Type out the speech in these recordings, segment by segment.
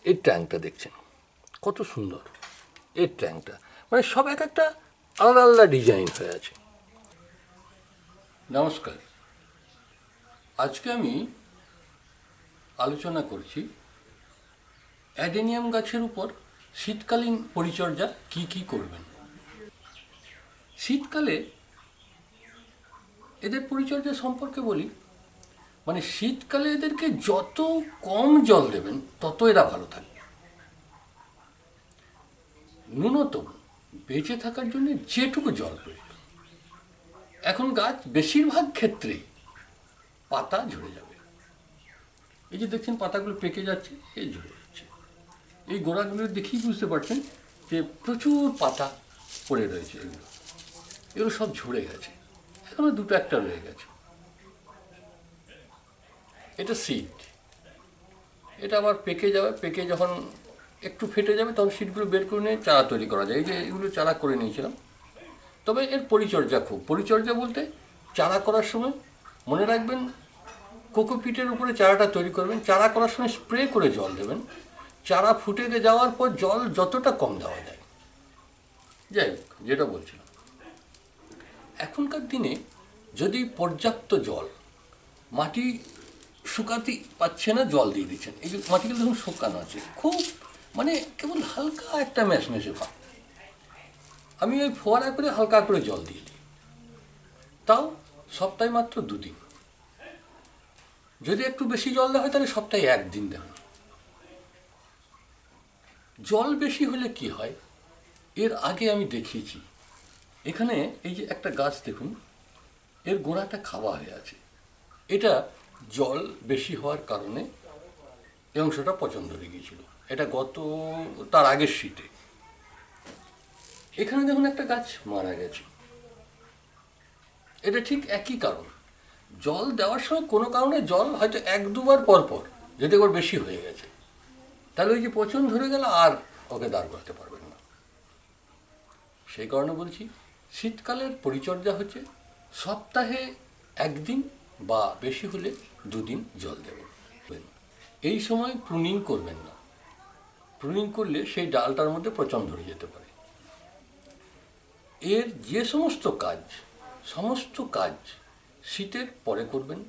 এই ট্যাঙ্কটা দেখছেন কত সুন্দর। এর ট্যাঙ্কটা মানে সব এক একটা আলাদা আলাদা ডিজাইন হয়ে আছে। নমস্কার, আজকে আমি আলোচনা করছি অ্যাডেনিয়াম গাছের উপর শীতকালীন পরিচর্যা কি কি করবেন। শীতকালে এদের পরিচর্যা সম্পর্কে বলি, মানে শীতকালে এদেরকে যত কম জল দেবেন তত এরা ভালো থাকবে। ন্যূনতম বেঁচে থাকার জন্য যেটুকু জল প্রয়োজন। এখন গাছ বেশিরভাগ ক্ষেত্রেই পাতা ঝরে যাবে। এই যে দেখছেন পাতাগুলো পেকে যাচ্ছে, এই ঝরে যাচ্ছে। এই গোড়াগুলো দেখেই বুঝতে পারছেন যে প্রচুর পাতা পড়ে রয়েছে। এগুলো সব ঝরে গেছে, এখনো দুটো একটা রয়ে গেছে। এটা সিড, এটা আবার পেকে যাবে। পেকে যখন একটু ফেটে যাবে তখন সিডগুলো বের করে নিয়ে চারা তৈরি করা যায়। এই যে এগুলো চারা করে নিয়েছিলাম। তবে এর পরিচর্যা বলতে চারা করার সময় মনে রাখবেন কোকোপিটের উপরে চারাটা তৈরি করবেন। চারা করার সময় স্প্রে করে জল দেবেন। চারা ফুটে যাওয়ার পর জল যতটা কম দেওয়া যায়। যাই হোক, যেটা বলছিলাম, এখনকার দিনে যদি পর্যাপ্ত জল, মাটি শুকাতে পাচ্ছে না, জল দিয়ে দিচ্ছেন। এই যে মাটিগুলো ধরুন শুকানো আছে, খুব মানে কেবল হালকা একটা ম্যাশমেশে ভাব, আমি ওই ফোয়ারা করে হালকা করে জল দিয়ে দিই, তাও সপ্তাহে মাত্র 2 দিন। যদি একটু বেশি জল দেওয়া হয় তাহলে সপ্তাহে 1 দিন দেবেন। জল বেশি হলে কি হয়, এর আগে আমি দেখিয়েছি। এখানে এই যে একটা গাছ দেখুন, এর গোড়াটা খাওয়া হয়ে আছে। এটা জল বেশি হওয়ার কারণে এই অংশটা পচন ধরে গিয়েছিল। এটা তার আগের শীতে। এখানে দেখুন একটা গাছ মারা গেছে। এটা ঠিক একই কারণ। জল দেওয়ার সময় কোনো কারণে জল হয়তো 1-2 বার পর পর যদি একবার বেশি হয়ে গেছে, তাহলে ওই যে পচন ধরে গেল, আর ওকে দাঁড় করাতে পারবেন না। সেই কারণে বলছি, শীতকালের পরিচর্যা হচ্ছে সপ্তাহে 1 দিন বা বেশি হলে 2 দিন জল দেবেন। এই সময় প্রুনিং করবেন না। প্রুনিং করলে সেই ডালটার মধ্যে পচন ধরে যেতে পারে। এর যে সমস্ত কাজ শীতের পরে করবেন।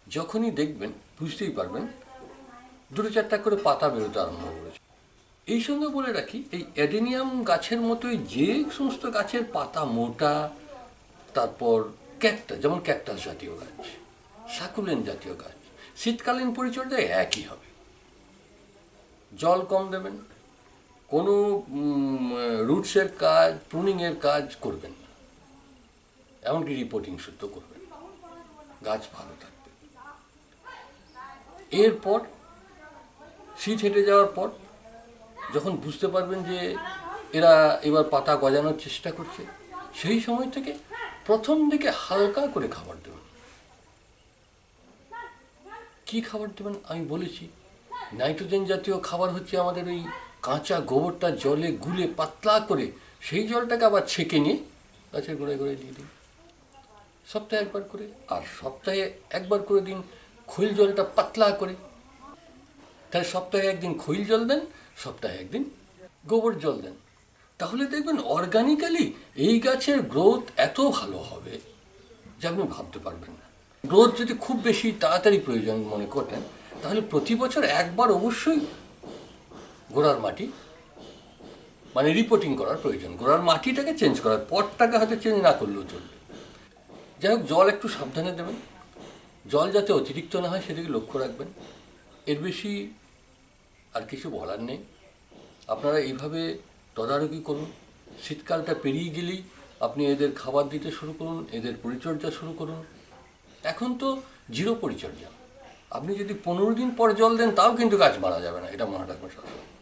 যখনই দেখবেন, বুঝতেই পারবেন 2-4টা করে পাতা বেরোতে আরম্ভ করেছে। এই সঙ্গে বলে রাখি, এই অ্যাডেনিয়াম গাছের মতোই যে সমস্ত গাছের পাতা মোটা, তারপর যেমন ক্যাকটাস জাতীয় গাছ, সাকুলেন জাতীয় গাছ, শীতকালীন পরিচর্যায় একই হবে। জল কম দেবেন, কোনো রুটসের কাজ, প্রুনিংয়ের কাজ করবেন না, এমনকি রিপোর্টিং শুদ্ধ করবেন, গাছ ভালো থাকবে। এরপর শীত হেঁটে যাওয়ার পর যখন বুঝতে পারবেন যে এরা এবার পাতা গজানোর চেষ্টা করছে, সেই সময় থেকে প্রথম দিকে হালকা করে খাবার দেবেন। কি খাবার দেবেন আমি বলেছি। নাইট্রোজেন জাতীয় খাবার হচ্ছে আমাদের ওই কাঁচা গোবরটা জলে গুলে পাতলা করে সেই জলটাকে আবার ছেঁকে নিয়ে গাছের গোড়ায় গোড়ায় দিয়ে দিন সপ্তাহে 1বার করে। আর সপ্তাহে 1বার করে দিন খৈল জলটা পাতলা করে। তাহলে সপ্তাহে 1 দিন খৈল জল দেন, সপ্তাহে 1 দিন গোবর জল দেন। তাহলে দেখবেন অর্গানিক্যালি এই গাছের গ্রোথ এত ভালো হবে যে আপনি ভাবতে পারবেন না। গ্রোথ যদি খুব বেশি তাড়াতাড়ি প্রয়োজন মনে করতেন, তাহলে প্রতি বছর 1বার অবশ্যই গোড়ার মাটি মানে রিপোর্টিং করার প্রয়োজন। গোড়ার মাটিটাকে চেঞ্জ করার, পটটাকে হয়তো চেঞ্জ না করলেও চলবে। যাই হোক, জল একটু সাবধানে দেবেন। জল যাতে অতিরিক্ত না হয় সেদিকে লক্ষ্য রাখবেন। এর বেশি আর কিছু বলার নেই। আপনারা এইভাবে তদারকি করুন। শীতকালটা পেরিয়ে গেলেই আপনি এদের খাবার দিতে শুরু করুন, এদের পরিচর্যা শুরু করুন। এখন তো 0 পরিচর্যা। আপনি যদি 15 দিন পর জল দেন তাও কিন্তু গাছ মারা যাবে না, এটা মনে রাখবেন সবসময়।